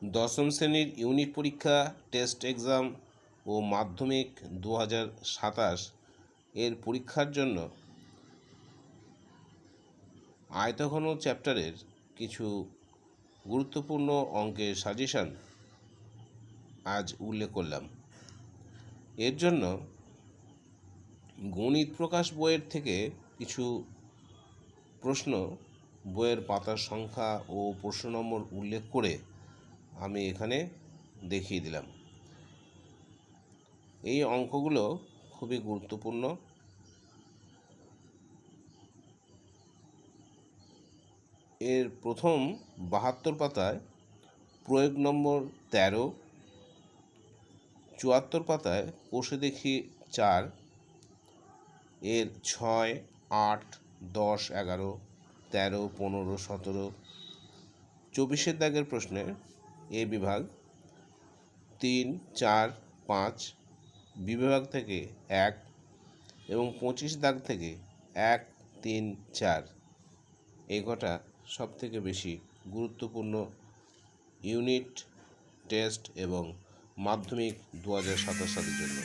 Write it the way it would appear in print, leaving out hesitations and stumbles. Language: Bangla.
দশম শ্রেণীর ইউনিট পরীক্ষা, টেস্ট এক্সাম ও মাধ্যমিক 2027 এর পরীক্ষার জন্য আয়তঘন চ্যাপ্টারের কিছু গুরুত্বপূর্ণ অঙ্কের সাজেশন আজ উল্লেখ করলাম। এর জন্য গণিত প্রকাশ বইয়ের থেকে কিছু প্রশ্ন, বইয়ের পাতার সংখ্যা ও প্রশ্ন নম্বর উল্লেখ করে আমি এখানে দেখিয়ে দিলাম। এই অঙ্কগুলো খুবই গুরুত্বপূর্ণ। এর প্রথম 72 পাতায় প্রয়োগ নম্বর 13, 74 পাতায় কষে দেখি 4, এর 6, 8, 10, 11, 13, 15, 17, 24 দাগের প্রশ্নে এ বিভাগ 3, 4, 5, বি বিভাগ থেকে 1 এবং 25 দাগ থেকে 1, 3, 4 এই কটা সবথেকে বেশি গুরুত্বপূর্ণ ইউনিট টেস্ট এবং মাধ্যমিক 2027 সালের জন্য।